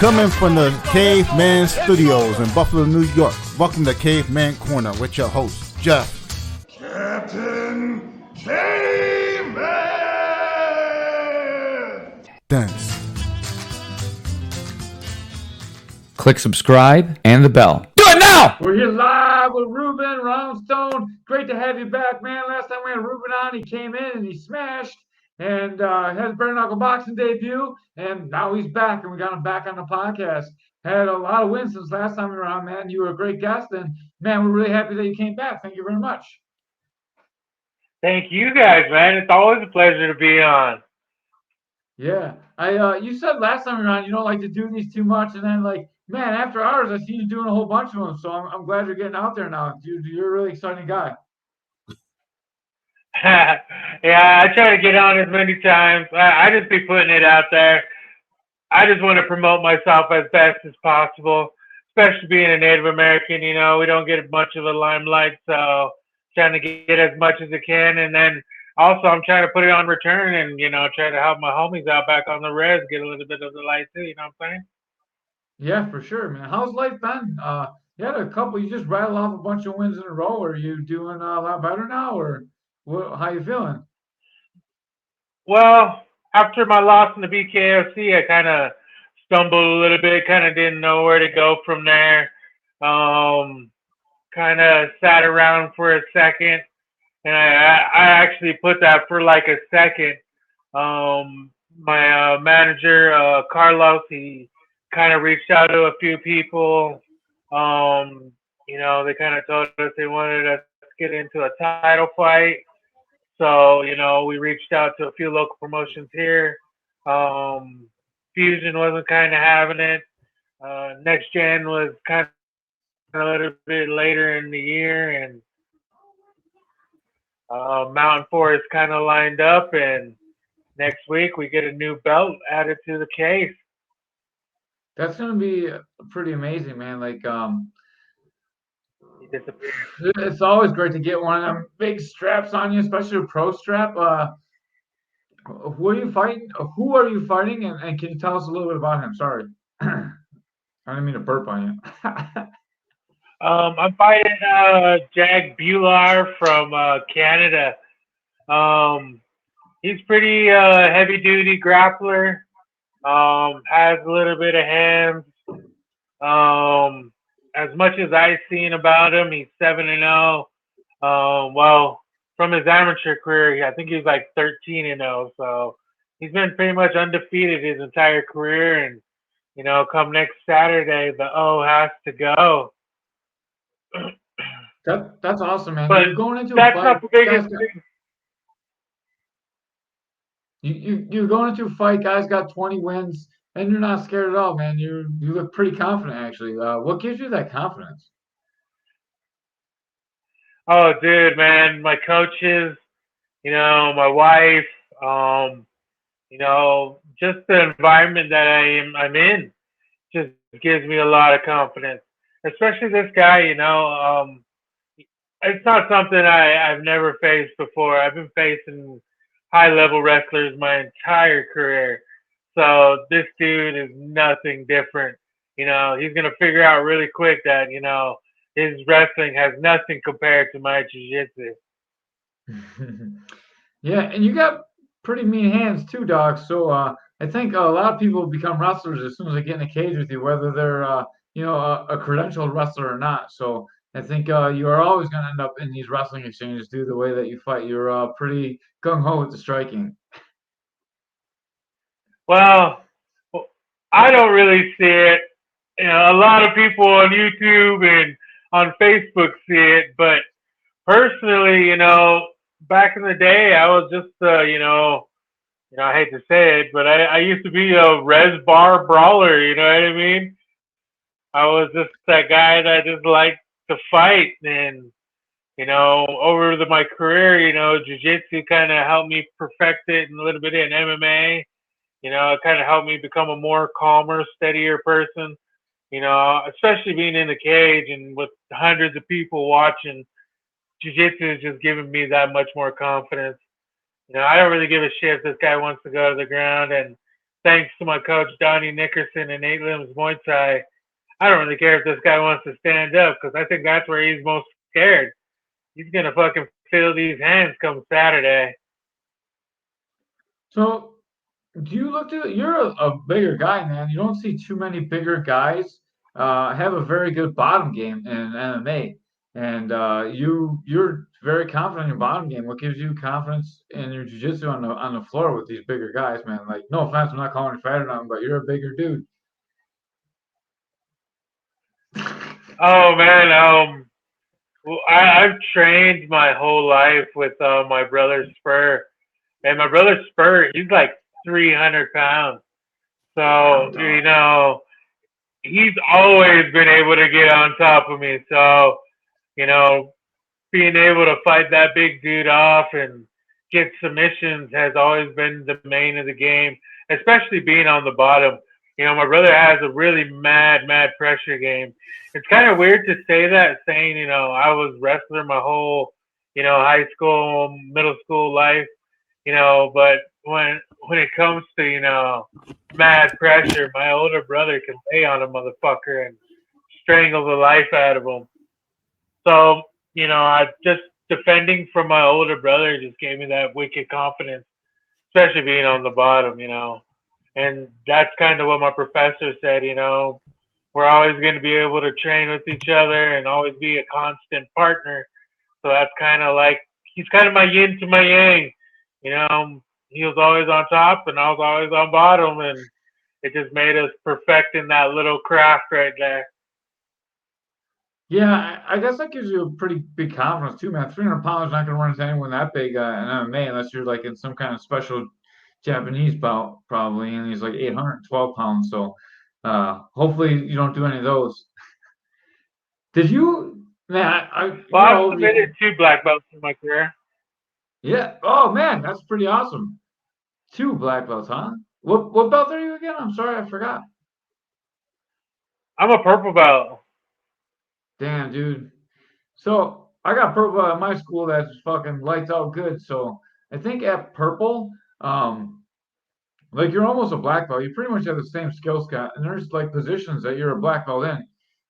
Coming from the Caveman Studios in Buffalo, New York. Welcome to Caveman Corner with your host, Jeff. Captain Caveman! Dance. Click subscribe and the bell. Do it now! We're here live with Reubens, Roundstone. Great to have you back, man. Last time we had Reubens on, he came in and he smashed and had his bare knuckle boxing debut. And now he's back, and we got him back on the podcast. Had a lot of wins since last time we were on, man. You were a great guest, and man, we're really happy that you came back. Thank you very much. Thank you guys, man. It's always a pleasure to be on. Yeah, you said last time we were on you don't like to do these too much, and then man, after hours I see you doing a whole bunch of them. So I'm glad you're getting out there now. You're a really exciting guy. Yeah, I try to get on as many times. I just be putting it out there. I just want to promote myself as best as possible, especially being a Native American. You know, we don't get much of a limelight, so trying to get as much as I can, and then also I'm trying to put it on return and try to help my homies out back on the res get a little bit of the light too. You know what I'm saying? Yeah, for sure, man. How's life been? You had a couple. You just rattled off a bunch of wins in a row. Are you doing a lot better now, or how you feeling? Well, after my loss in the BKFC, I kind of stumbled a little bit. Kind of didn't know where to go from there. Kind of sat around for a second, and I actually put that for like a second. My manager, Carlos, he kind of reached out to a few people. They kind of told us they wanted us to get into a title fight. So, we reached out to a few local promotions here. Fusion wasn't kind of having it. Next Gen was kind of a little bit later in the year, and Mountain Forest kind of lined up, and next week we get a new belt added to the case. That's gonna be pretty amazing, man. It's always great to get one of them big straps on you, especially a pro strap. Who are you fighting? And can you tell us a little bit about him? Sorry, I didn't mean to burp on you. I'm fighting Jag Bular from Canada. He's pretty heavy duty grappler. Has a little bit of hands. As much as I've seen about him, he's 7-0. Well, from his amateur career, I think he was like 13-0. So he's been pretty much undefeated his entire career. And come next Saturday, the O has to go. That's awesome, man. But you're going into that's a fight. not the biggest thing. You're going into a fight. Guys got 20 wins, and you're not scared at all, man. You look pretty confident, actually. What gives you that confidence? Oh, dude, man, my coaches, my wife, just the environment that I'm in just gives me a lot of confidence. Especially this guy, it's not something I've never faced before. I've been facing high-level wrestlers my entire career. So this dude is nothing different. He's going to figure out really quick that, his wrestling has nothing compared to my jiu-jitsu. Yeah, and you got pretty mean hands too, dog. So I think a lot of people become wrestlers as soon as they get in a cage with you, whether they're a credentialed wrestler or not. So I think you are always going to end up in these wrestling exchanges due to the way that you fight. You're pretty gung-ho with the striking. Well, I don't really see it. A lot of people on YouTube and on Facebook see it, but personally, back in the day, I was just, I hate to say it, but I used to be a res bar brawler. You know what I mean? I was just that guy that just liked to fight, and over my career, jiu-jitsu kind of helped me perfect it, and a little bit in MMA. It kind of helped me become a more calmer, steadier person. Especially being in the cage and with hundreds of people watching, jiu-jitsu is just giving me that much more confidence. I don't really give a shit if this guy wants to go to the ground and thanks to my coach Donnie Nickerson and 8 Limbs Muay Thai, I don't really care if this guy wants to stand up because I think that's where he's most scared. He's gonna fucking feel these hands come Saturday. So, do you look to? You're a bigger guy, man. You don't see too many bigger guys have a very good bottom game in MMA, and you're very confident in your bottom game. What gives you confidence in your jiu-jitsu on the floor with these bigger guys, man? Like, no offense, I'm not calling you fat or nothing, but you're a bigger dude. Oh man, well, I've trained my whole life with my brother Spur, and my brother Spur, he's like 300 pounds. So he's always been able to get on top of me. So you know, being able to fight that big dude off and get submissions has always been the main of the game, especially being on the bottom. My brother has a really mad pressure game. It's kind of weird to say that, saying, I was wrestler my whole, high school, middle school life, but when it comes to, mad pressure, my older brother can lay on a motherfucker and strangle the life out of him. So, I just defending from my older brother just gave me that wicked confidence, especially being on the bottom, And that's kind of what my professor said, we're always going to be able to train with each other and always be a constant partner. So that's kind of like, he's kind of my yin to my yang, he was always on top and I was always on bottom. And it just made us perfecting that little craft right there. Yeah, I guess that gives you a pretty big confidence too, man. 300 pounds not going to run into anyone that big in MMA unless you're like in some kind of special Japanese bout, probably, and he's like 812 pounds. So hopefully you don't do any of those. Did you, man? Well, I've submitted 2 black belts in my career. Yeah. Oh man, that's pretty awesome. 2 black belts, huh? What belt are you again? I'm sorry, I forgot. I'm a purple belt. Damn, dude. So I got purple at my school that's fucking lights out good. So I think at purple, like you're almost a black belt. You pretty much have the same skill set, and there's like positions that you're a black belt in.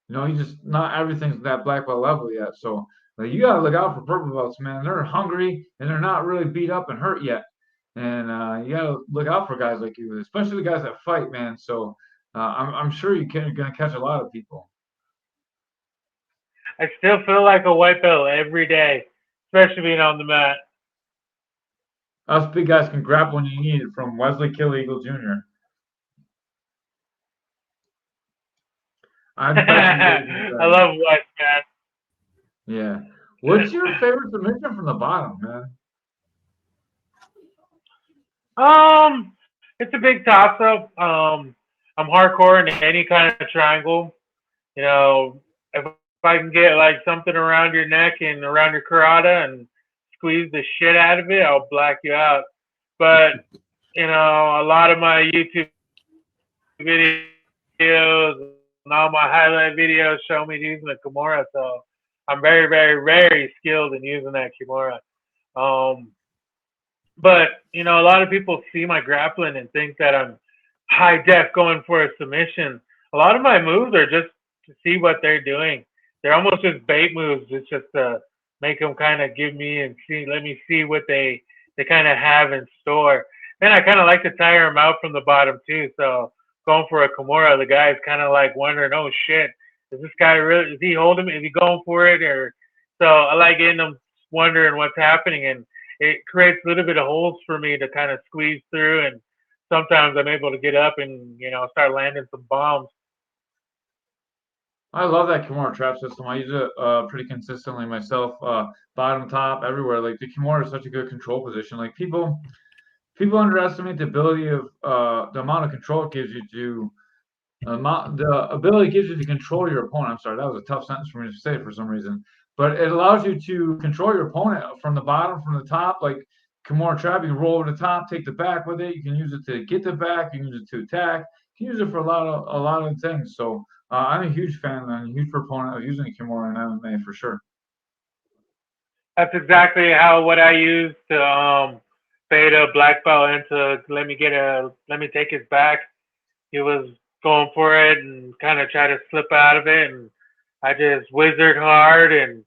You just not everything's that black belt level yet. So like, you gotta look out for purple belts, man. They're hungry and they're not really beat up and hurt yet. And you gotta look out for guys like you, especially the guys that fight, man. So I'm sure you're gonna catch a lot of people. I still feel like a white belt every day, especially being on the mat. Us big guys can grab when you need it from Wesley Kill Eagle Jr. I bet you I love Wes, man. Yeah. What's your favorite submission from the bottom, man? It's a big toss up. I'm hardcore in any kind of triangle. If I can get like something around your neck and around your carotid and squeeze the shit out of it, I'll black you out. But a lot of my YouTube videos and all my highlight videos show me using the Kimura, so I'm very, very, very skilled in using that Kimura. But a lot of people see my grappling and think that I'm high def going for a submission. A lot of my moves are just to see what they're doing. They're almost just bait moves. It's just to make them kind of give me and let me see what they kind of have in store. Then I kind of like to tire them out from the bottom too. So going for a Kimura, the guy's kind of like wondering, oh shit, is this guy really? Is he holding me? Is he going for it? Or so I like getting them wondering what's happening, and it creates a little bit of holes for me to kind of squeeze through. And sometimes I'm able to get up and start landing some bombs. I love that Kimura trap system. I use it pretty consistently myself, bottom, top, everywhere. Like the Kimura is such a good control position. Like people underestimate the ability of the amount of control it gives you to the ability it gives you to control your opponent. I'm sorry, that was a tough sentence for me to say for some reason, but it allows you to control your opponent from the bottom, from the top. Like Kimura trap, you can roll over the top, take the back with it. You can use it to get the back. You can use it to attack. You can use it for a lot of things. So I'm a huge fan and a huge proponent of using Kimura in MMA for sure. That's exactly what I use to beta black belt into let me take his back. He was going for it and kind of tried to slip out of it, and I just whizzed hard, and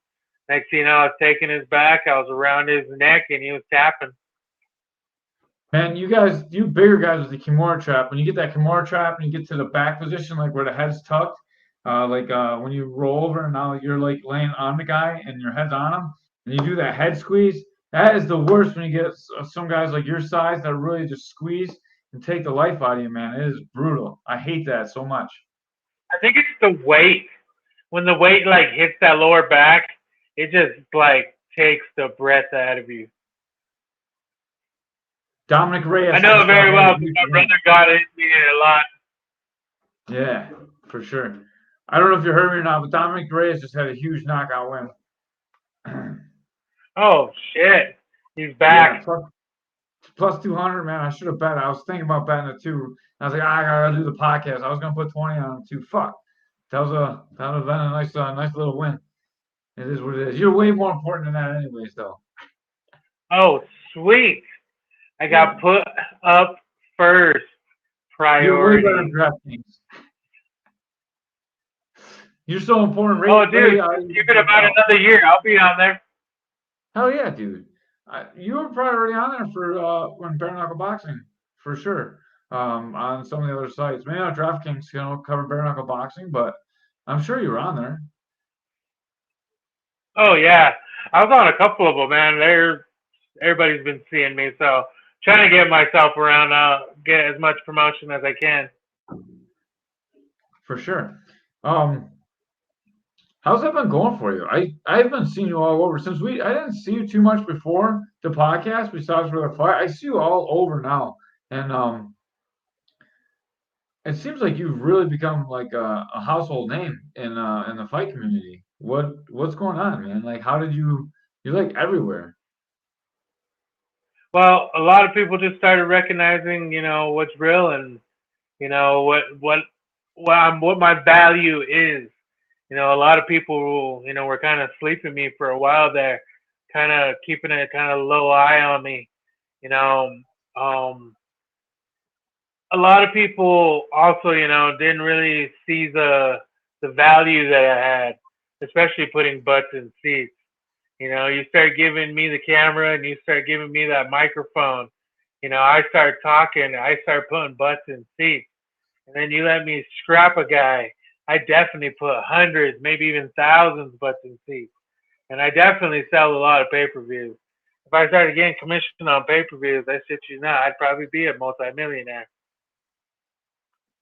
next thing you know, I was taking his back. I was around his neck, and he was tapping. Man, you bigger guys with the Kimura trap, when you get that Kimura trap and you get to the back position, like where the head's tucked, when you roll over and now you're like laying on the guy and your head's on him, and you do that head squeeze, that is the worst when you get some guys like your size that really just squeeze and take the life out of you, man. It is brutal. I hate that so much. I think it's the weight. When the weight like hits that lower back, it just like takes the breath out of you. Dominic Reyes. I know very well because my brother got it a lot. Yeah, for sure. I don't know if you heard me or not, but Dominic Reyes just had a huge knockout win. Oh shit, he's back. Yeah, plus 200, man. I should have bet. I was thinking about betting it too. I was like, I gotta do the podcast. I was gonna put 20 on it too. Fuck. That would have been a nice little win. It is what it is. You're way more important than that, anyways, though. Oh, sweet. I got put up first. Priority. You're way better than DraftKings. You're so important. Oh, dude, give it about another year. I'll be on there. Hell yeah, dude. You were probably already on there for when bare knuckle boxing, for sure. On some of the other sites. Maybe not DraftKings, cover bare knuckle boxing, but I'm sure you were on there. Oh yeah, I was on a couple of them, man. Everybody's been seeing me, so trying to get myself around, get as much promotion as I can. For sure. How's that been going for you? I've been seeing you all over since I didn't see you too much before the podcast, besides for the fight. I see you all over now, and it seems like you've really become like a household name in the fight community. What's going on, man? Like, how did you're like everywhere? Well, a lot of people just started recognizing, what's real and what my value is. A lot of people, were kind of sleeping me for a while there, kind of keeping a kind of low eye on me. A lot of people also, didn't really see the value that I had, especially putting butts in seats. You start giving me the camera and you start giving me that microphone. I start talking, I start putting butts in seats. And then you let me scrap a guy. I definitely put hundreds, maybe even thousands butts in seats. And I definitely sell a lot of pay-per-views. If I started getting commission on pay-per-views, I shit you not, I'd probably be a multimillionaire.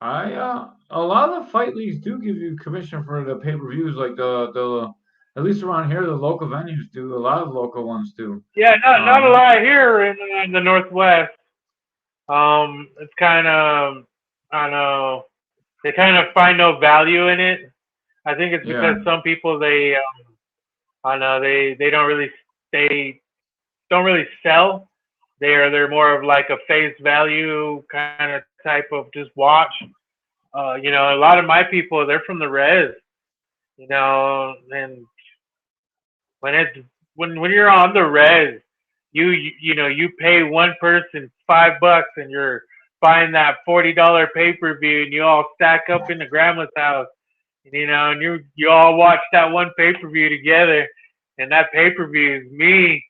A lot of the fight leagues do give you commission for the pay-per-views, like the at least around here, the local venues do. A lot of local ones do. Yeah, not a lot here in the Northwest. It's kind of, I don't know, they kind of find no value in it. I think it's because some people I don't know, they don't really sell. They're more of like a face value kind of type of just watch. A lot of my people, they're from the res, and when you're on the res, you pay one person $5 and you're buying that $40 pay-per-view and you all stack up in the grandma's house, and you all watch that one pay-per-view together, and that pay-per-view is me.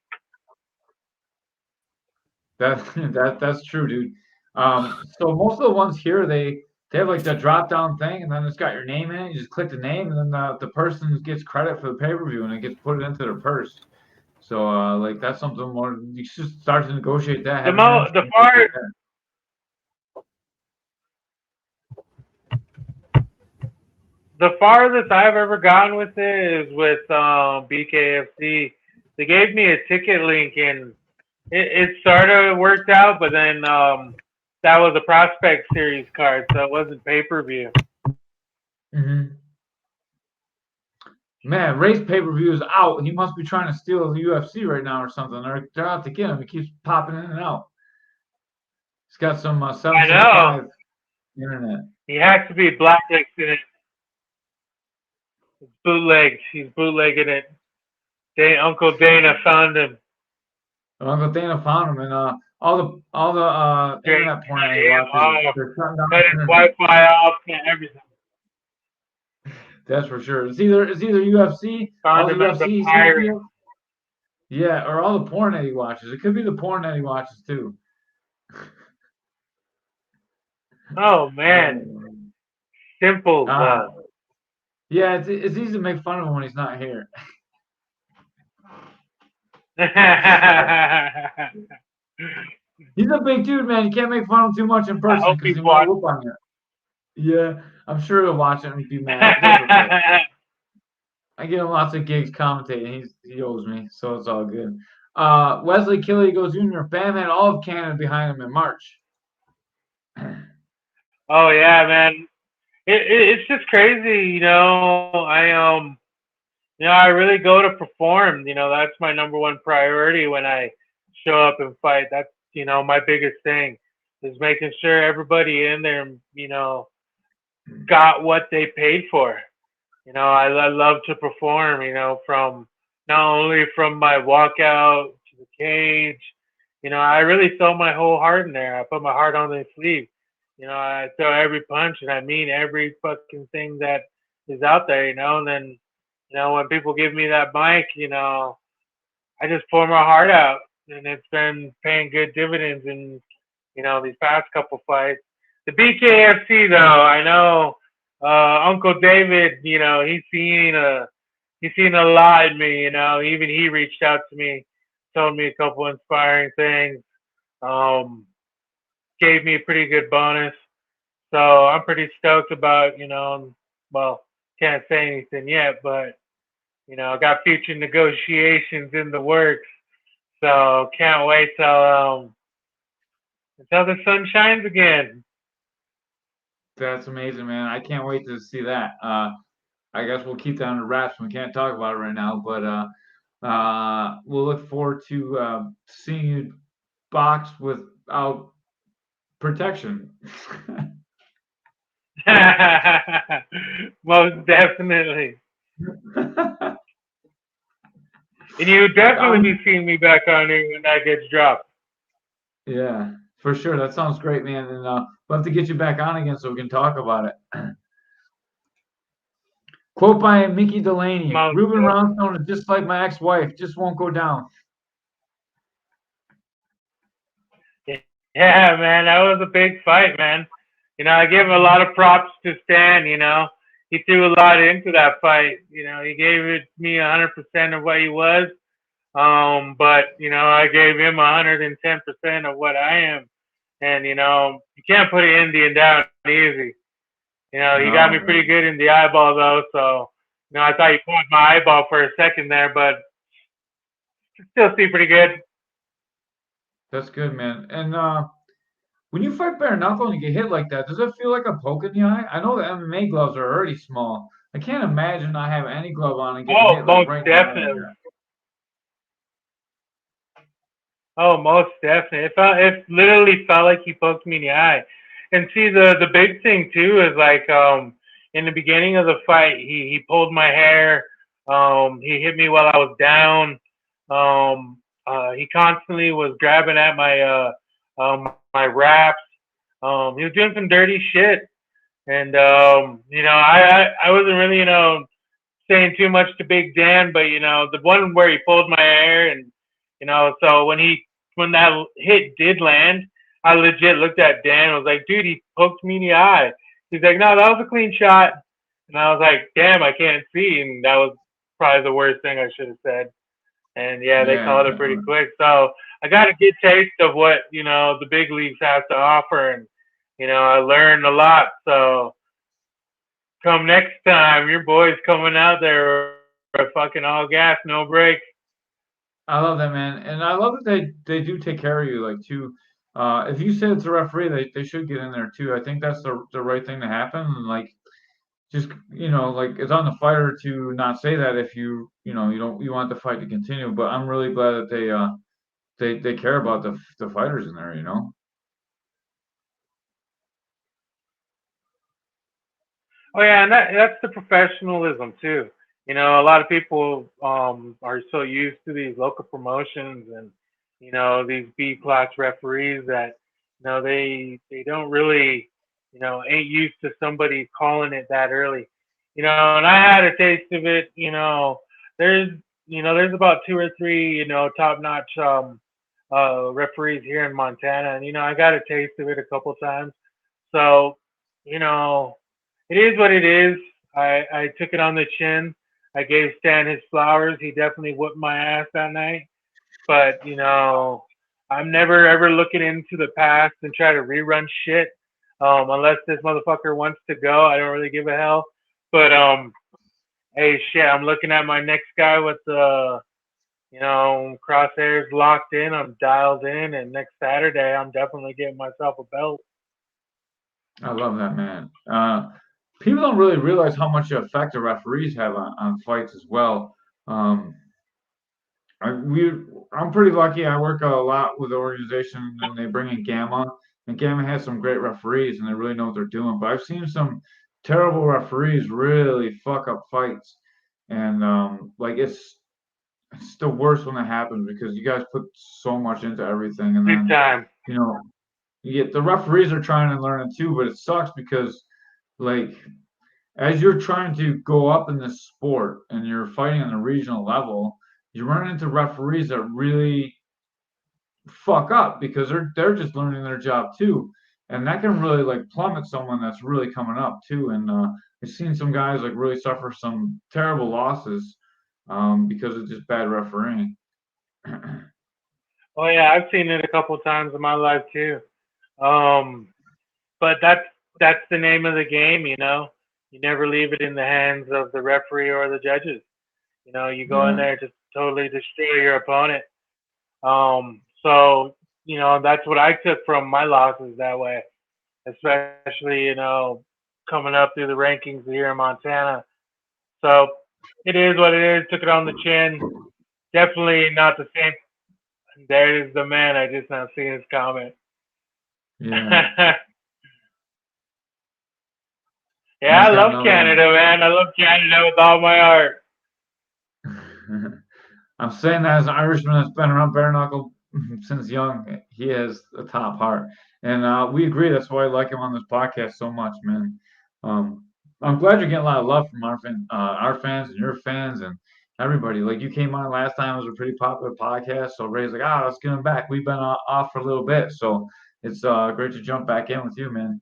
That's true, dude. So most of the ones here, they have like the drop down thing, and then it's got your name in it. You just click the name, and then the person gets credit for the pay per view, and it gets put into their purse. So like that's something more. You should start to negotiate that. The farthest I've ever gotten with it is with BKFC. They gave me a ticket link, and it sort of worked out, but then that was a Prospect Series card, so it wasn't pay-per-view. Mm-hmm. Man, Ray's pay-per-view is out. He must be trying to steal the UFC right now or something. They're out to get him. He keeps popping in and out. He's got some 775 internet. He has to be blacklisted in it. It's bootlegged. He's bootlegging it. Uncle Dana found him. Uncle Dana found him, and all the internet porn that he watches, they're shutting down cut his his internet. Wi-Fi off and everything. That's for sure. It's either UFC, all Found the him as a UFC he seems to pirate. be. Yeah, or all the porn that he watches. It could be the porn that he watches too. Oh man, simple. Uh, yeah, it's easy to make fun of him when he's not here. I He's a big dude, man. You can't make fun of him too much in person hope because he's he might watching. whoop on you. Yeah, I'm sure he'll watch it and be mad. That's okay. I give him lots of gigs commentating. He owes me, so it's all good. Wesley Killy goes Jr. Bam had all of Canada behind him in March. Oh yeah, man. It's just crazy, you know. I really go to perform. You know, that's my number one priority when I show up and fight. That's my biggest thing is making sure everybody in there, got what they paid for. I love to perform. From not only from my walkout to the cage. I really throw my whole heart in there. I put my heart on the sleeve. I throw every punch and I mean every fucking thing that is out there. And then when people give me that mic, I just pour my heart out, and it's been paying good dividends in these past couple fights. The BKFC though, I know Uncle David, he's seen a lot in me. Even he reached out to me, told me a couple inspiring things, um, gave me a pretty good bonus. So I'm pretty stoked about well, can't say anything yet, but I got future negotiations in the works. So can't wait till the sun shines again. That's amazing, man. I can't wait to see that. I guess we'll keep that under wraps. We can't talk about it right now, but we'll look forward to seeing you boxed without protection. Most definitely. And you definitely be seeing me back on here when that gets dropped. Yeah, for sure. That sounds great, man. And we'll have to get you back on again so we can talk about it. Quote by Mickey Delaney: Most Ruben definitely. Roundstone is just like my ex-wife, just won't go down. Yeah, man, that was a big fight, man. I give a lot of props to Stan. He threw a lot into that fight. He gave it me 100% of what he was. But I gave him 110% of what I am, and you can't put an Indian down easy. He got No, me pretty good in the eyeball though, so I thought he caught my eyeball for a second there, but still see pretty good. that's good, man. And when you fight bare knuckle and you get hit like that, does it feel like a poke in the eye? I know the MMA gloves are already small. I can't imagine not having any glove on and getting Oh, hit like most right in the eye like definitely. that. Oh, most definitely. It literally felt like he poked me in the eye. And see, the big thing too is like in the beginning of the fight, he pulled my hair. He hit me while I was down. He constantly was grabbing at my wraps. He was doing some dirty shit, and I wasn't really saying too much to Big Dan, but the one where he pulled my hair, and so when that hit did land, I legit looked at Dan and was like, dude, he poked me in the eye. He's like, no, that was a clean shot. And I was like, damn, I can't see. And that was probably the worst thing I should have said. And yeah, they Yeah, called it pretty quick. So I got a good taste of what, the big leagues have to offer. And, I learned a lot. So come next time, your boy's coming out there fucking all gas, no brakes. I love that, man, and I love that they do take care of you, like too. If you say it's a referee, they should get in there too. I think that's the right thing to happen. And like just like it's on the fighter to not say that if you want the fight to continue. But I'm really glad that they care about the fighters in there. Oh yeah, and that's the professionalism too. A lot of people are so used to these local promotions, and these B class referees that, they don't really, ain't used to somebody calling it that early. And I had a taste of it. There's, there's about two or three, top notch referees here in Montana, and I got a taste of it a couple times. So, you know, it is what it is. I took it on the chin. I gave Stan his flowers. He definitely whooped my ass that night. But, I'm never ever looking into the past and try to rerun shit. Unless this motherfucker wants to go, I don't really give a hell. But hey, shit, I'm looking at my next guy with the crosshairs locked in. I'm dialed in, and next Saturday, I'm definitely getting myself a belt. I love that, man. People don't really realize how much effect the referees have on fights as well. Um, I'm pretty lucky. I work a lot with the organization, and they bring in Gamma, and Gamma has some great referees, and they really know what they're doing. But I've seen some terrible referees really fuck up fights, and like it's the worst when that happens because you guys put so much into everything, and Big then time. you know you get the referees are trying to learn it too, but it sucks because like as you're trying to go up in this sport and you're fighting on a regional level, you run into referees that really fuck up because they're just learning their job too, and that can really like plummet someone that's really coming up too. And I've seen some guys like really suffer some terrible losses because of just bad refereeing. Oh yeah, I've seen it a couple times in my life too. Um, but that's the name of the game. You never leave it in the hands of the referee or the judges. You go in Yeah. there to totally destroy your opponent. So that's what I took from my losses that way, especially coming up through the rankings here in Montana. So it is what it is. Took it on the chin. Definitely not the same. There is the man. I just now seen his comment. Yeah. Yeah, Nice I got love another one. Canada, man. I love Canada with all my heart. I'm saying that as an Irishman that's been around bare knuckle since young. He has a top heart, and we agree. That's why I like him on this podcast so much, man. Um, I'm glad you're getting a lot of love from our fans and your fans and everybody. Like you came on last time; it was a pretty popular podcast. So Ray's like, let's get him back. We've been off for a little bit, so it's great to jump back in with you, man.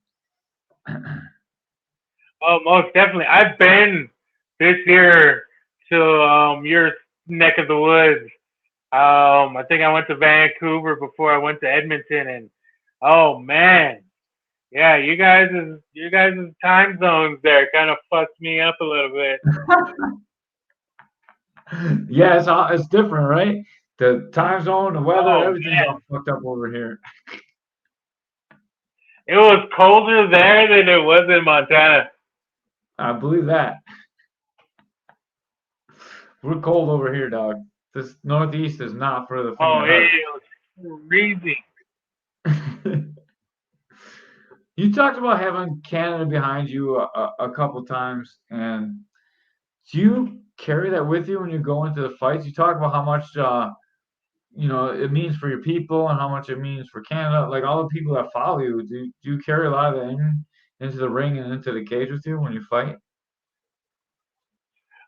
Oh, most definitely. I've been this year to your neck of the woods. I think I went to Vancouver before I went to Edmonton, and oh man, yeah, you guys' time zones there kind of fucked me up a little bit. Yeah, it's different, right? The time zone, the weather, Oh everything's man, all fucked up over here. it was colder there than it was in Montana. I believe that. We're cold over here, dog. This Northeast is not for the faint Oh, of it heart. was freezing. You talked about having Canada behind you a couple times, and do you carry that with you when you go into the fights? You talk about how much it means for your people and how much it means for Canada. Like all the people that follow you, do you carry a lot of that into the ring and into the cage with you when you fight?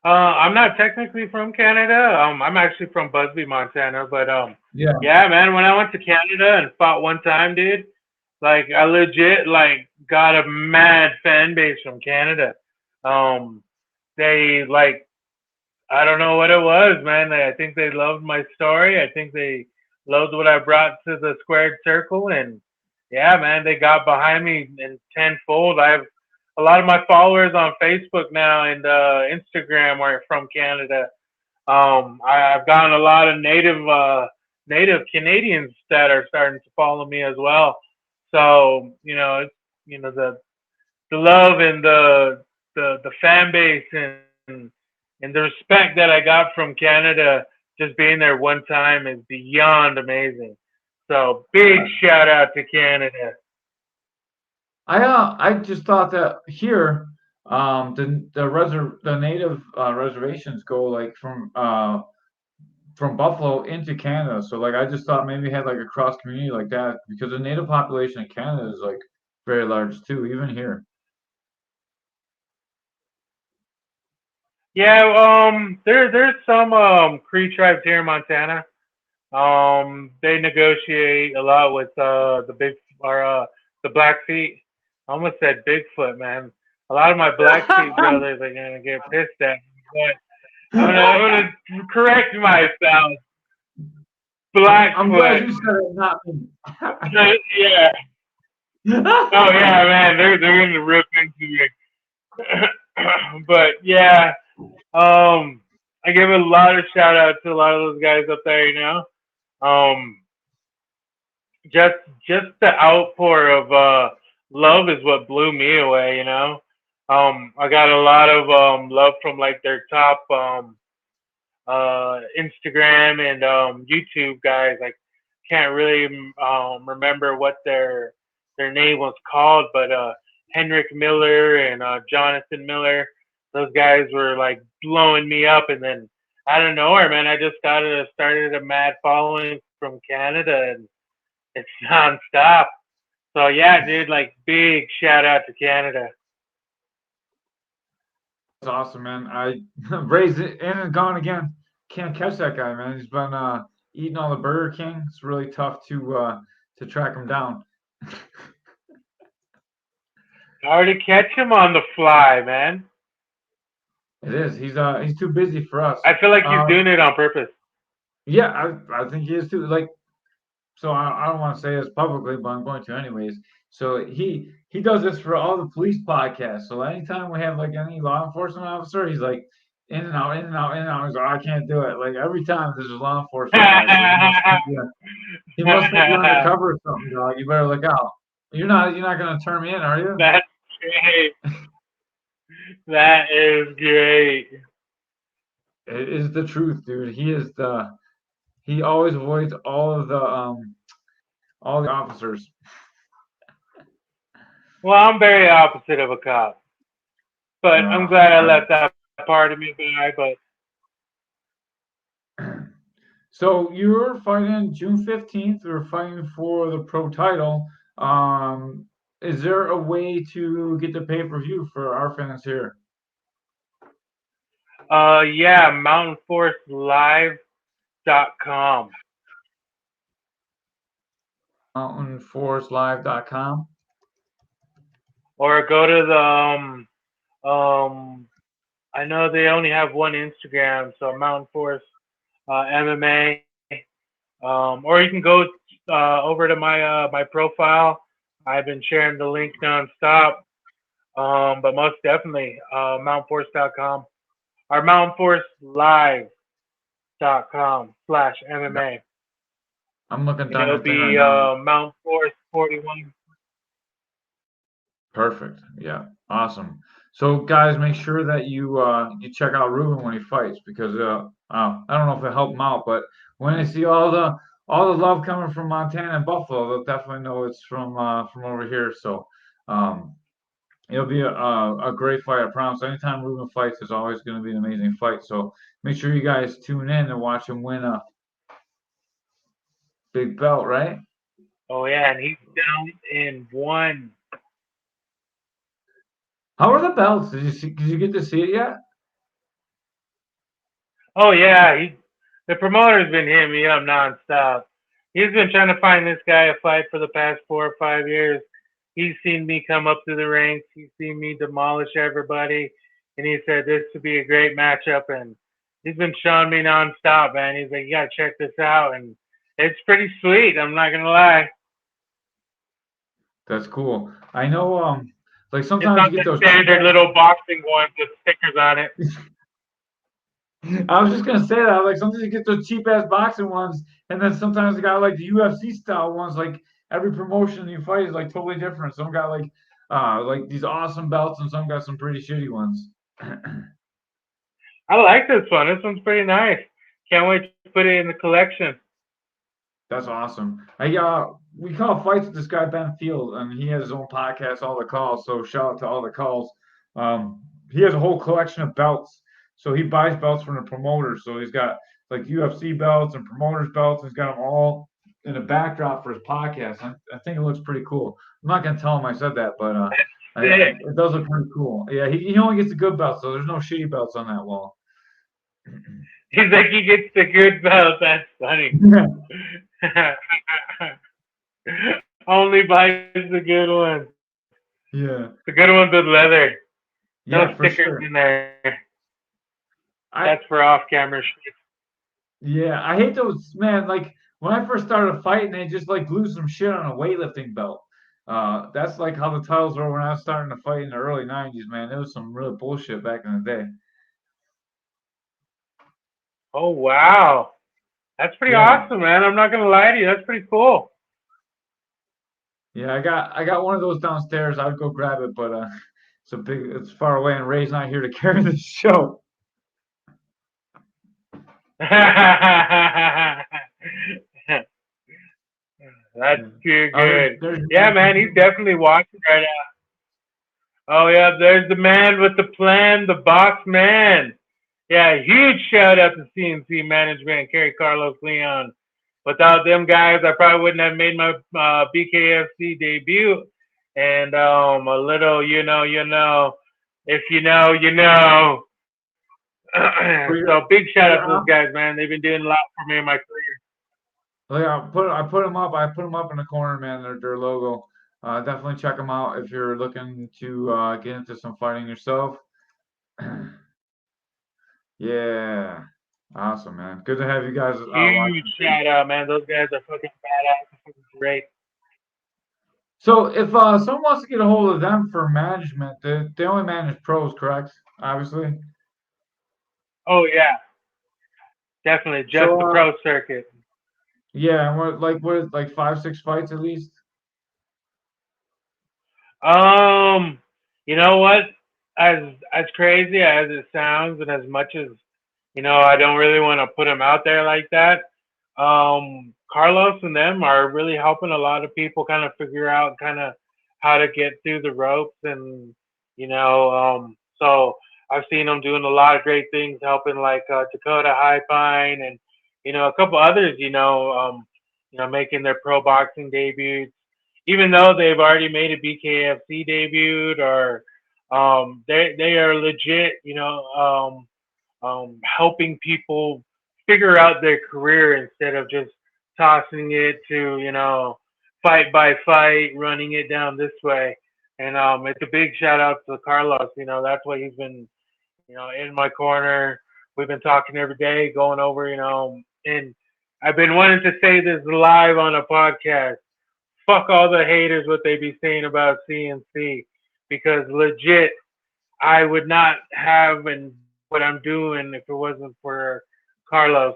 I'm not technically from Canada. I'm actually from Busby, Montana. But Yeah. yeah, man, when I went to Canada and fought one time, dude, like I legit like got a mad fan base from Canada. Um, they like I don't know what it was, man. I think they loved my story. I think they loved what I brought to the squared circle, and yeah, man, they got behind me in tenfold. I have a lot of my followers on Facebook now and Instagram are from Canada. I've gotten a lot of native Canadians that are starting to follow me as well. So it's the love and the fan base and the respect that I got from Canada just being there one time is beyond amazing. So big shout out to Canada. I just thought that here, the native reservations go like from from Buffalo into Canada. So like I just thought maybe had like a cross community like that because the native population in Canada is like very large too, even here. Yeah, there's some Cree tribes here in Montana. They negotiate a lot with the Blackfeet. I almost said Bigfoot, man. A lot of my Blackfeet brothers are gonna get pissed at me, but I'm gonna correct myself. I'm glad Blackfoot. you said it, not me. Yeah. Oh yeah, man. They're gonna rip into me. But yeah, um, I give a lot of shout out to a lot of those guys up there. Um, just just the outpour of love is what blew me away. I got a lot of love from like their top Instagram and YouTube guys. I can't really remember what their name was called, but Henrik Miller and Jonathan Miller, those guys were like blowing me up. And then out of nowhere, man, I just started a mad following from Canada, and it's nonstop. So yeah, dude, like big shout out to Canada. That's awesome, man. I raised it in and gone again. Can't catch that guy, man. He's been eating all the Burger King. It's really tough to track him down. Hard to catch him on the fly, man. It is. He's too busy for us. I feel like he's doing it on purpose. Yeah, I think he is too. Like, so I don't want to say this publicly, but I'm going to anyways. So he does this for all the police podcasts. So anytime we have like any law enforcement officer, he's like in and out, in and out, in and out. He's like, I can't do it. Like every time there's a law enforcement guy, so he must think you're undercover or something, dog. You better look out. You're not gonna turn me in, are you? That's great. That is great. It is the truth, dude. He always avoids all the officers. Well, I'm very opposite of a cop, but I'm glad I let that part of me by. But So you're fighting June 15th. You're fighting for the pro title. Is there a way to get the pay-per-view for our fans here? yeah, mountainforcelive.com. mountainforcelive.com. Or go to the I know they only have one Instagram, so Mountain Force MMA. Or you can go over to my profile. I've been sharing the link nonstop. But most definitely, mountainforce.com or mountainforcelive.com/MMA. I'm looking And down it'll that thing be right now. Mountain Force 41. Perfect. Yeah. Awesome. So guys, make sure that you check out Ruben when he fights because I don't know if it helped him out, but when they see all the love coming from Montana and Buffalo, they'll definitely know it's from over here. So um, it'll be a great fight. I promise. Anytime Ruben fights, it's always going to be an amazing fight. So make sure you guys tune in and watch him win a big belt, right? Oh yeah, and he's down in one. How are the belts? Did you get to see it yet? Oh yeah, the promoter's been hitting me up nonstop. He's been trying to find this guy a fight for the past 4 or 5 years. He's seen me come up to the ranks. He's seen me demolish everybody, and he said this would be a great matchup. And he's been showing me nonstop, man. He's like, you gotta check this out, and it's pretty sweet. I'm not gonna lie. That's cool. I know. Like It's sometimes not you get the those cheap standard little boxing ones with stickers on it. I was just gonna say that. Like sometimes you get those cheap ass boxing ones, and then sometimes you got like the UFC style ones. Like every promotion you fight is like totally different. Some got like these awesome belts, and some got some pretty shitty ones. I like this one. This one's pretty nice. Can't wait to put it in the collection. That's awesome. We call fights with this guy Ben Field, and he has his own podcast, All the Calls. So shout out to All the Calls. He has a whole collection of belts. So he buys belts from the promoters. So he's got like UFC belts and promoters belts. He's got them all in a backdrop for his podcast. I think it looks pretty cool. I'm not gonna tell him I said that, but it does look pretty cool. Yeah, he only gets the good belts, so there's no shitty belts on that wall. He's like, he gets the good belt. That's funny. Only buys the good ones. Yeah. The good ones with leather. Yeah, No for stickers sure. in there. That's for off-camera shit. Yeah, I hate those, man. Like when I first started fighting, they just like glue some shit on a weightlifting belt. That's like how the titles were when I was starting to fight in the early '90s, man. It was some real bullshit back in the day. Oh, wow. That's pretty Yeah, awesome, man. I'm not going to lie to you. That's pretty cool. yeah. I got one of those downstairs. I would go grab it, but it's far away, and Ray's not here to carry the show. That's too good. There's Yeah, man, he's definitely watching right now. Oh, yeah, there's the man with the plan, the box man. Yeah, huge shout out to CNC Management, Kerry Carlos Leon. Without them guys, I probably wouldn't have made my BKFC debut. And a little, if you know, you know. So big shout out to those guys, man. They've been doing a lot for me in my career. Yeah, I put them up. I put them up in the corner, man. Their logo. Definitely check them out if you're looking to get into some fighting yourself. Yeah, awesome, man. Good to have you guys watching. Huge shout out, man. Those guys are fucking badass. Fucking great. So if someone wants to get a hold of them for management, they only manage pros, correct? Obviously. Oh yeah, definitely just So the pro circuit. yeah, and what like 5, 6 fights at least? Um, you know what? As crazy as it sounds, and as much as I don't really want to put them out there like that. Carlos and them are really helping a lot of people kind of figure out kind of how to get through the ropes, and so I've seen them doing a lot of great things, helping like Dakota High Pine and a couple others, making their pro boxing debuts, even though they've already made a BKFC debut, or they are legit, helping people figure out their career instead of just tossing it to, fight by fight, running it down this way. And it's a big shout out to Carlos. That's why he's been, in my corner. We've been talking every day, going over, and I've been wanting to say this live on a podcast. Fuck all the haters, what they be saying about CNC, because legit, I would not have and what I'm doing if it wasn't for Carlos.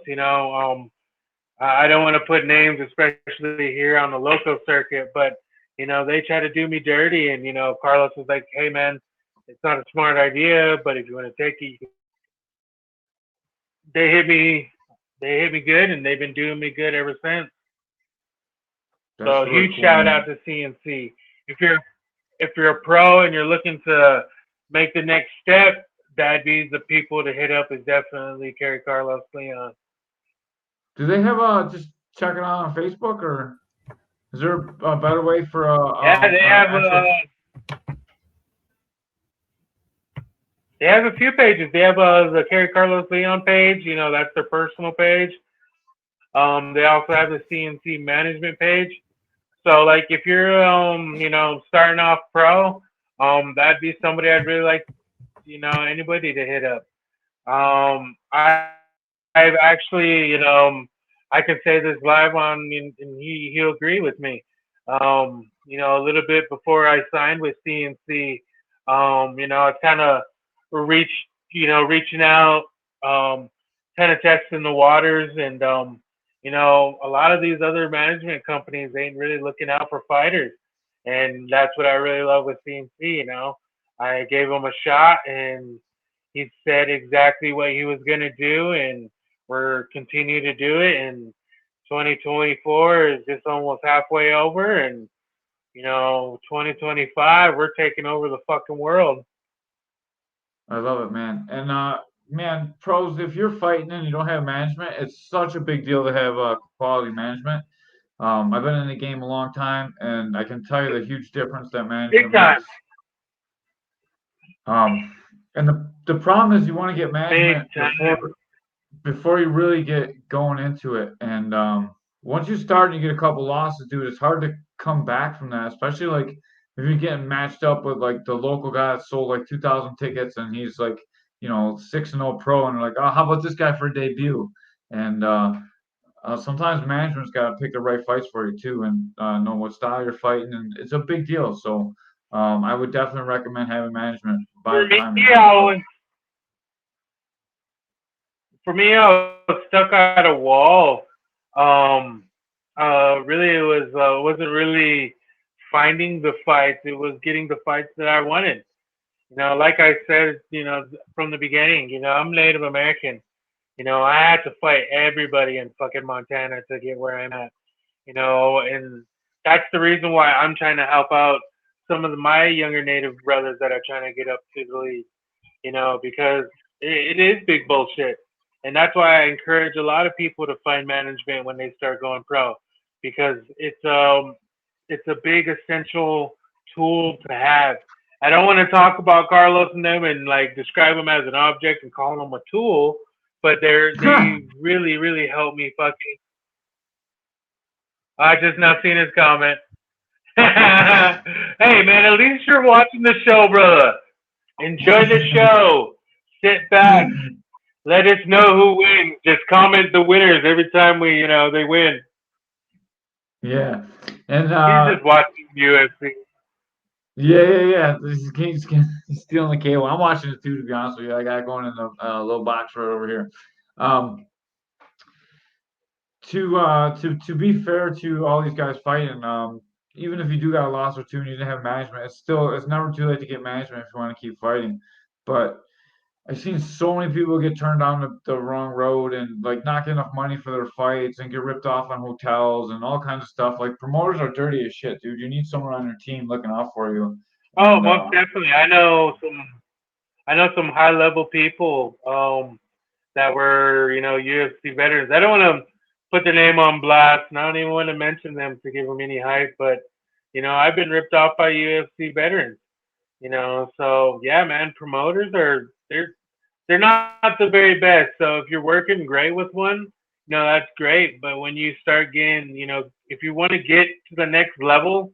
I don't want to put names, especially here on the local circuit, but they try to do me dirty, and Carlos was like, "Hey, man, it's not a smart idea, but if you want to take it, they hit me. They hit me good, and they've been doing me good ever since." That's So really huge cool, shout man. out to CNC. If you're a pro and you're looking to make the next step, that'd be the people to hit up. Is definitely Kerry Carlos Leon. Do they have just check it out on Facebook, or is there a better way for Yeah, actual? They have a few pages. They have the Kerry Carlos Leon page. That's their personal page. They also have the CNC management page. So, like, if you're, starting off pro, that'd be somebody I'd really like, anybody to hit up. I've actually, I can say this live on, and he'll agree with me. A little bit before I signed with CNC, I kind of reaching out, kind of testing the waters, and a lot of these other management companies ain't really looking out for fighters, and that's what I really love with CNC. I gave him a shot, and he said exactly what he was gonna do, and we're continue to do it. And 2024 is just almost halfway over, and 2025 we're taking over the fucking world. I love it, man. And man, pros, if you're fighting and you don't have management, it's such a big deal to have quality management. I've been in the game a long time, and I can tell you the huge difference that Big management time. makes. And the problem is you want to get Big management time. before you really get going into it. And once you start and you get a couple losses, dude, it's hard to come back from that, especially like if you're getting matched up with like the local guy that sold like 2,000 tickets and he's like, 6-0 pro, and they're like, oh, how about this guy for a debut? And sometimes management's got to pick the right fights for you too, and know what style you're fighting, and it's a big deal. So I would definitely recommend having management by For the me, time you're I getting started. was for me, I was stuck at a wall. Um, really, it wasn't really finding the fights. It was getting the fights that I wanted. Like I said, from the beginning, I'm Native American. I had to fight everybody in fucking Montana to get where I'm at. And that's the reason why I'm trying to help out some of my younger Native brothers that are trying to get up to the league. Because it is big bullshit. And that's why I encourage a lot of people to find management when they start going pro, because it's a big essential tool to have. I don't want to talk about Carlos and them and like describe them as an object and call them a tool, but they really really help me fucking. I just not seen his comment. Hey man, at least you're watching the show, brother. Enjoy the show. Sit back. Let us know who wins. Just comment the winners every time they win. Yeah, and He's just watching UFC. yeah. He's stealing the cable. I'm watching it too, to be honest with you. I got going in the little box right over here. Um, to be fair to all these guys fighting, even if you do got a loss or two and you didn't have management, it's never too late to get management if you want to keep fighting. But I've seen so many people get turned down the wrong road and like not get enough money for their fights and get ripped off on hotels and all kinds of stuff. Like promoters are dirty as shit, dude. You need someone on your team looking out for you. Oh, And most definitely. I know some high level people that were UFC veterans. I don't want to put their name on blast, and I don't even want to mention them to give them any hype. But I've been ripped off by UFC veterans. So yeah, man, promoters they're not the very best. So if you're working great with one, that's great. But when you start getting, if you want to get to the next level,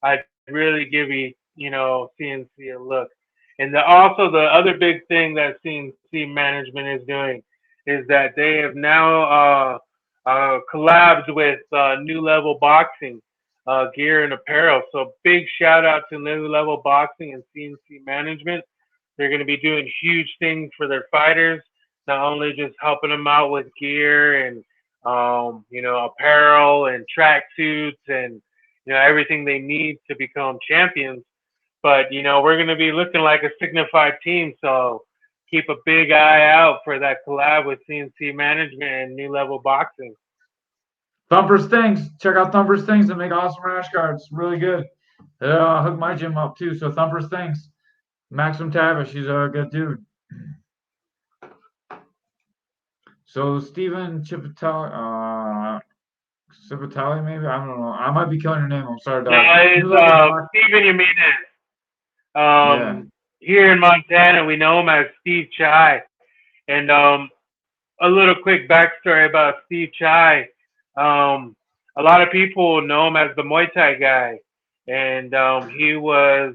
I'd really give CNC a look. And also the other big thing that CNC management is doing is that they have now collabed with New Level Boxing gear and apparel. So big shout out to New Level Boxing and CNC management. They're going to be doing huge things for their fighters, not only just helping them out with gear and apparel and track suits and everything they need to become champions. But we're going to be looking like a signified team, so keep a big eye out for that collab with CNC Management and New Level Boxing. Thumper's Things. Check out Thumper's Things. They make awesome rash guards. Really good. Hook my gym up too. So Thumper's Things. Maxim Tavish, he's a good dude. So Steven Cipatelli, maybe, I don't know. I might be killing your name. I'm sorry, No, dog. it's Steven Jimenez. Yeah. Here in Montana, we know him as Steve Chai. And a little quick backstory about Steve Chai. A lot of people know him as the Muay Thai guy, and he was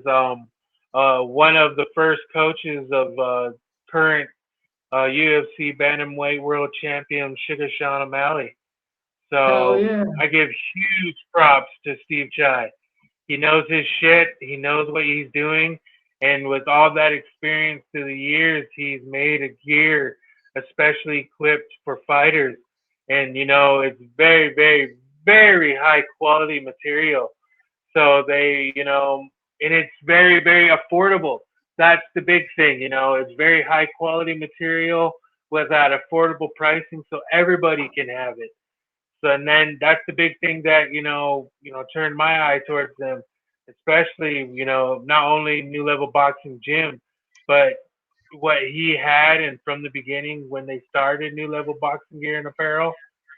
one of the first coaches of current UFC bantamweight world champion Sugar Sean O'Malley. Hell So yeah. I give huge props to Steve Chai. He knows his shit. He knows what he's doing. And with all that experience through the years, he's made a gear especially equipped for fighters. And, it's very, very, very high quality material. So and it's very, very affordable. That's the big thing. It's very high quality material with that affordable pricing so everybody can have it. So, and then that's the big thing that turned my eye towards them, especially not only New Level Boxing Gym, but what he had, and from the beginning when they started New Level Boxing Gear and Apparel,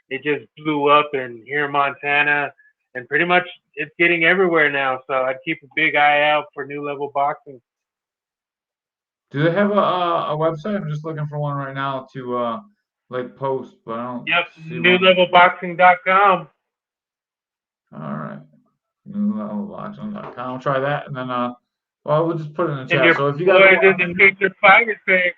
it just blew up in here in Montana, and pretty much it's getting everywhere now. So I'd keep a big eye out for New Level Boxing. Do they have a website? I'm just looking for one right now to like post, but I don't Yep, see one. newlevelboxing.com. All right, newlevelboxing.com. I'll try that, and then well, we'll just put it in the And chat. your So if you guys boys want, in the Featured Fighter page.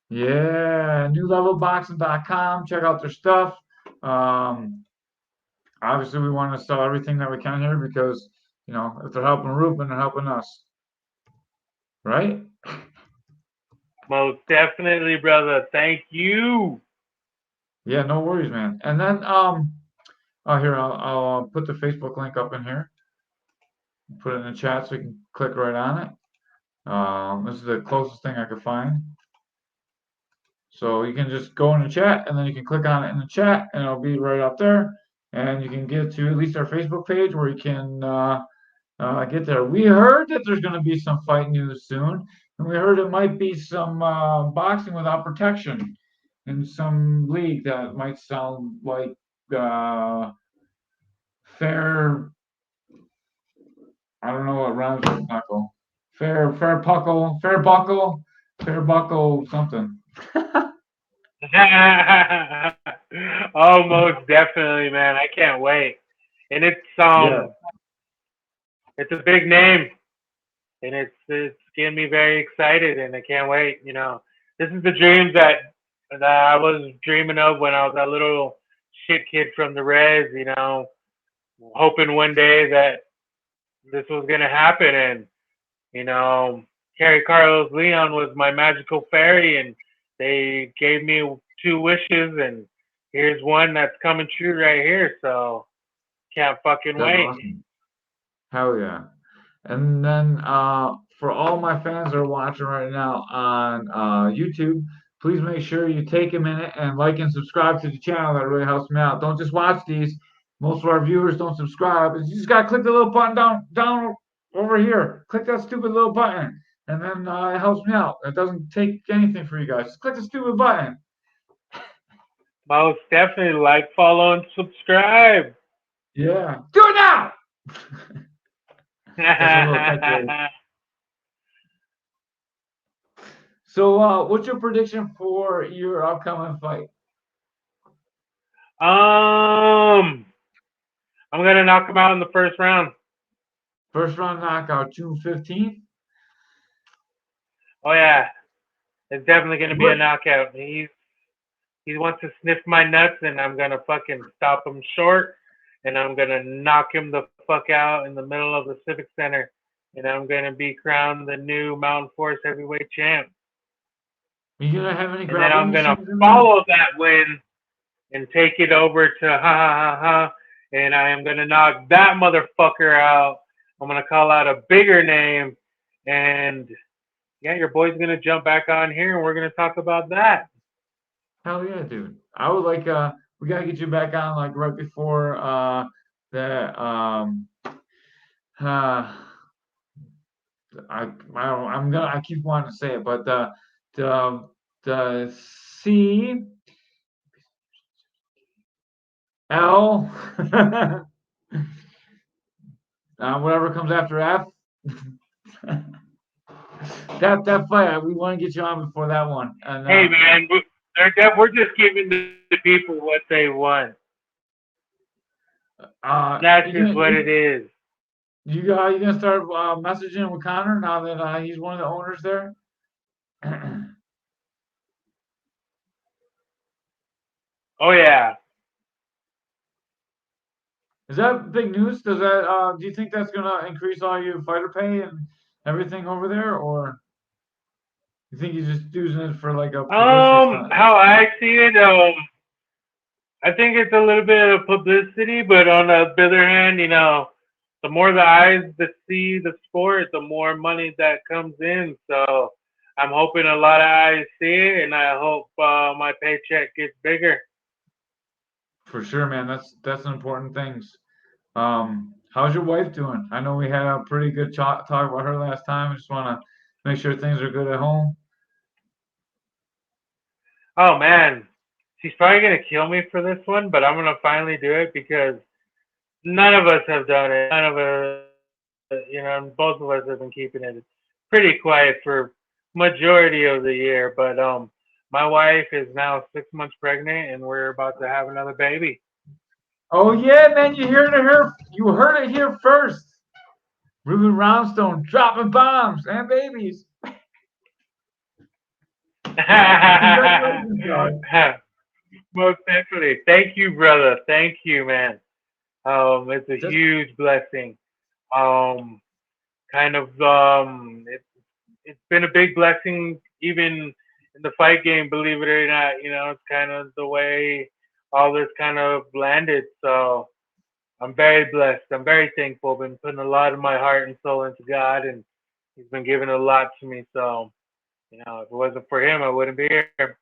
yeah, newlevelboxing.com. Check out their stuff. Obviously, we want to sell everything that we can here because if they're helping Ruben, they're helping us, right? Most definitely, brother. Thank you. Yeah, no worries, man. And then here I'll put the Facebook link up in here. Put it in the chat so you can click right on it. This is the closest thing I could find. So you can just go in the chat and then you can click on it in the chat and it'll be right up there. And you can get to at least our Facebook page where you can get there. We heard that there's going to be some fight news soon. And we heard it might be some boxing without protection in some league that might sound like fair. I don't know what rhymes with knuckle. Fair buckle, something. Almost definitely, man. I can't wait. And Yeah. it's a big name, and it's getting me very excited, and I can't wait. This is the dream that I was dreaming of when I was a little shit kid from the res. Hoping one day that this was gonna happen, and Kerry Carlos Leon was my magical fairy, and they gave me 2 wishes, and here's one that's coming true right here. So can't fucking That's wait. awesome. Hell yeah. And then for all my fans that are watching right now on YouTube, please make sure you take a minute and like and subscribe to the channel. That really helps me out. Don't just watch these. Most of our viewers don't subscribe. You just gotta click the little button down over here. Click that stupid little button, and then it helps me out. It doesn't take anything for you guys. Just click the stupid button. Most definitely like, follow, and subscribe. Yeah, do it now. That's a little catchphrase. So, what's your prediction for your upcoming fight? I'm gonna knock him out in the first round. First round knockout, June 15th. Oh yeah, it's definitely gonna be a knockout. He wants to sniff my nuts, and I'm gonna fucking stop him short, and I'm gonna knock him the fuck out in the middle of the Civic Center, and I'm gonna be crowned the new Mountain Forest heavyweight champ. Are you gonna have any? And then I'm gonna follow that win and take it over to ha ha ha ha, and I am gonna knock that motherfucker out. I'm gonna call out a bigger name, and yeah, your boy's gonna jump back on here, and we're gonna talk about that. Hell yeah, dude! I would like we gotta get you back on like right before I keep wanting to say it, but the CL whatever comes after F. that fight, we want to get you on before that one. And, hey man, we're just giving the people what they want. That's just what it is. You gonna start messaging with Connor now that he's one of the owners there? Oh yeah. Is that big news? Does that do you think that's gonna increase all your fighter pay and everything over there, or you think he's just using it for like a publicity stunt? How I see it, I think it's a little bit of publicity, but on the other hand, the more the eyes that see the sport, the more money that comes in. So I'm hoping a lot of eyes see it, and I hope my paycheck gets bigger. For sure, man. That's an important things. How's your wife doing? I know we had a pretty good talk about her last time. I just want to make sure things are good at home. Oh man, she's probably gonna kill me for this one, but I'm gonna finally do it because none of us have done it. None of us, and both of us have been keeping it pretty quiet for majority of the year. But my wife is now 6 months pregnant, and we're about to have another baby. Oh yeah, man, you heard it here first. Ruben Roundstone dropping bombs and babies. Congratulations, dog. Most definitely. Thank you, brother. Thank you, man. It's a Just huge blessing. Um, kind of, it's been a big blessing even in the fight game, believe it or not. It's kind of the way all this kind of landed. So I'm very blessed. I'm very thankful. Been putting a lot of my heart and soul into God, and He's been giving a lot to me. So, if it wasn't for Him, I wouldn't be here.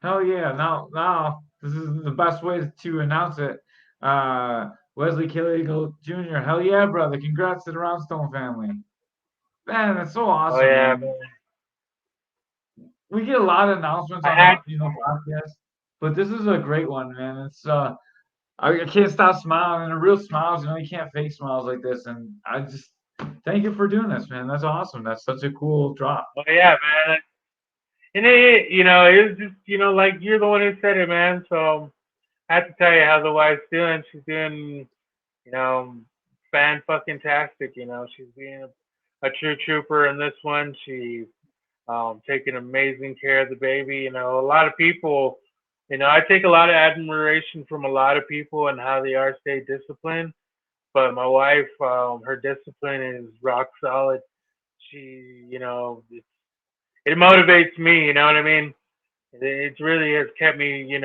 hell yeah. Now this is the best way to announce it. Wesley Killeagle Jr. Hell yeah, brother. Congrats to the Roundstone family. Man, that's so Oh awesome, yeah, man. We get a lot of announcements I on had. the podcast, but this is a great one, man. It's I can't stop smiling, and the real smiles, you can't fake smiles like this. And I just thank you for doing this, man. That's awesome. That's such a cool drop. Oh yeah, man. And it was just, like you're the one who said it, man. So I have to tell you how the wife's doing. She's doing, you know, fan fucking tastic. She's being a true trooper in this one. She's taking amazing care of the baby. A lot of people, I take a lot of admiration from a lot of people and how they are stay disciplined. But my wife, her discipline is rock solid. She, it motivates me. You know what I mean? It really has kept me,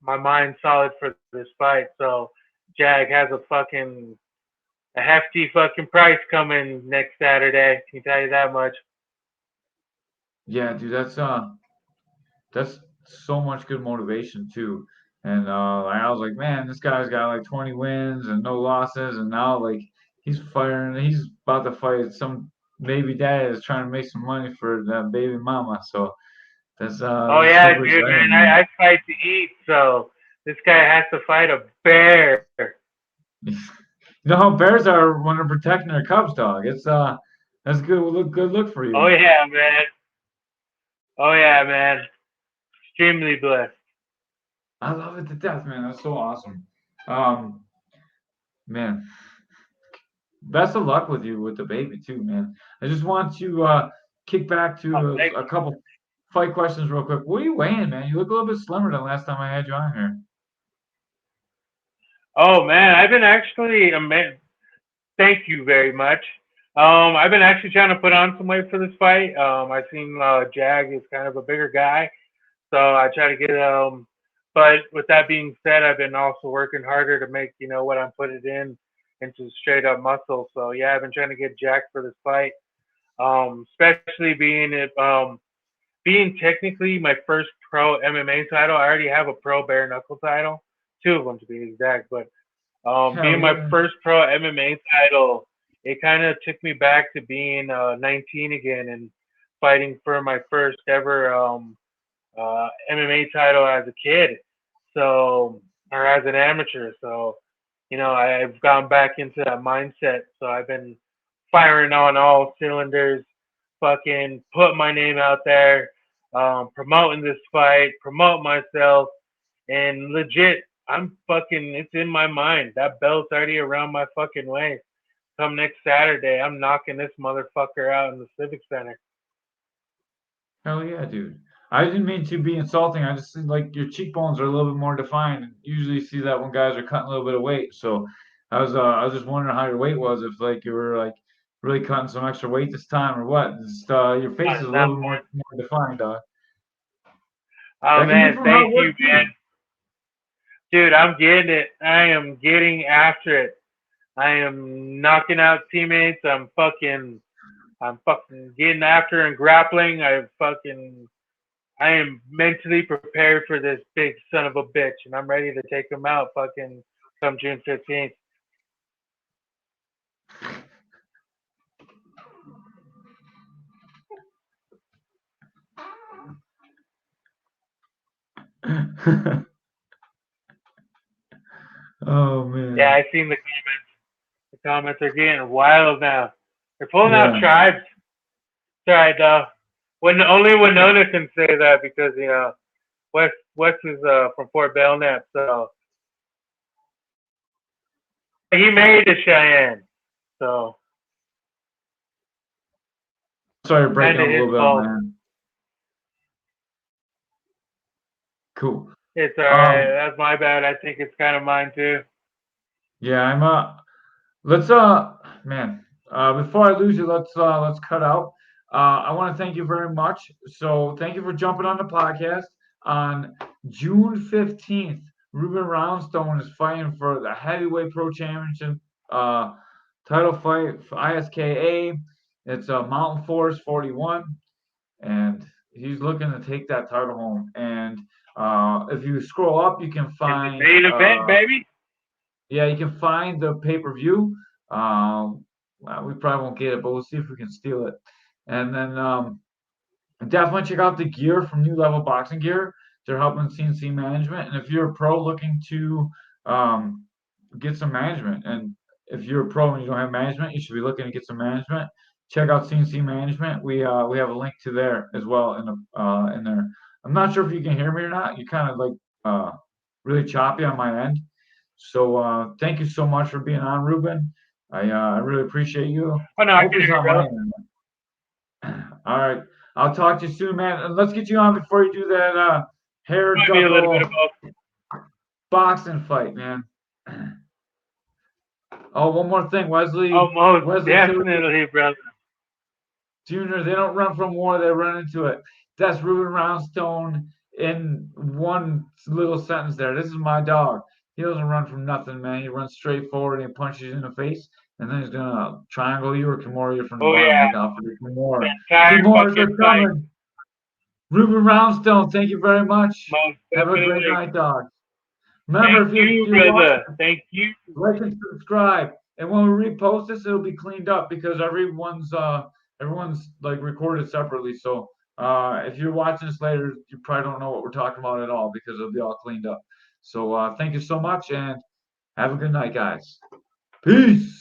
my mind solid for this fight. So Jag has a hefty fucking price coming next Saturday. Can you tell you that much? Yeah, dude, that's so much good motivation too. And I was like, man, this guy's got like 20 wins and no losses, and now like he's firing, he's about to fight some baby dad is trying to make some money for that baby mama. So Oh that's yeah, super dude, man. exciting, I man. fight to eat, so this guy has to fight a bear. You know how bears are when they're protecting their cubs, dog. It's that's good look for Oh you. yeah, man. Oh yeah, man. Extremely blessed. I love it to death, man. That's so awesome. Um, man, best of luck with you with the baby too, man. I just want to kick back Oh, to thank a you. couple fight questions real quick. What are you weighing, man? You look a little bit slimmer than last time I had you on here. Oh man, I've been actually thank you very much. I've been actually trying to put on some weight for this fight. I seen Jag is kind of a bigger guy, so I try to get But with that being said, I've been also working harder to make what I'm putting in into straight up muscle. So yeah, I've been trying to get jacked for this fight. Especially being technically my first pro MMA title. I already have a pro bare knuckle title, two of them to be exact. But Hell being my yeah. first pro MMA title, it kind of took me back to being 19 again and fighting for my first ever MMA title as a kid. So, or as an amateur. So, I've gone back into that mindset. So I've been firing on all cylinders, fucking put my name out there, promoting this fight, promote myself, and legit, it's in my mind. That belt's already around my fucking waist. Come next Saturday, I'm knocking this motherfucker out in the Civic Center. Hell yeah, dude. I didn't mean to be insulting. I just like your cheekbones are a little bit more defined. Usually you see that when guys are cutting a little bit of weight. So I was just wondering how your weight was, if like you were like really cutting some extra weight this time or what. Just your face is a Not little bit more defined, dog. Oh That can be man, from hard thank work you, man. too. Dude, I'm getting it. I am getting after it. I am knocking out teammates. I'm fucking getting after and grappling. I am mentally prepared for this big son of a bitch, and I'm ready to take him out fucking come June 15th. Oh man. Yeah, I seen the comments. The comments are getting wild now. They're pulling out Yeah. tribes. It's alright though. When only Winona can say that because West is from Fort Belknap, so he made the Cheyenne. So Sorry, you're breaking kind up of a his little bit on fault. my end. Cool. It's alright. That's my bad. I think it's kind of mine too. Yeah, let's man, before I lose you, let's cut out. I want to thank you very much. So thank you for jumping on the podcast on June 15th. Ruben Roundstone is fighting for the heavyweight pro championship uh title fight for ISKA. It's Mountain Forest 41, and he's looking to take that title home. And if you scroll up, you can It's the find main event, baby. yeah, you can find the pay-per-view. We probably won't get it, but we'll see if we can steal it. And then definitely check out the gear from New Level Boxing Gear. They're helping CNC management. And if you're a pro looking to get some management, and if you're a pro and you don't have management, you should be looking to get some management. Check out CNC Management. We have a link to there as well in there. I'm not sure if you can hear me or not. You're kind of like really choppy on my end. So thank you so much for being on, Ruben. I really appreciate you. Oh no, I Hope can it's hear you, not my brother. internet. All right. I'll talk to you soon, man. And let's get you on before you do that hair Might be a little bit of duckle both. boxing fight, man. Oh, one more thing, Oh, most Wesley definitely, brother. Jr. They don't run from war; they run into it. That's Ruben Roundstone in one little sentence there. This is my dog. He doesn't run from nothing, man. He runs straight forward and he punches you in the face, and then he's gonna triangle you or Kimura you from the Oh bottom. yeah, Look out for the the Kimura. entire Kimura's fucking are fight. coming. Ruben Roundstone, thank you very much. Most Have a great definitely. night, dog. Thank Remember, if you, you're brother. watching, Thank you. like and subscribe. And when we repost this, it'll be cleaned up because everyone's like recorded separately. So if you're watching this later, you probably don't know what we're talking about at all because it'll be all cleaned up. So thank you so much and have a good night, guys. Peace.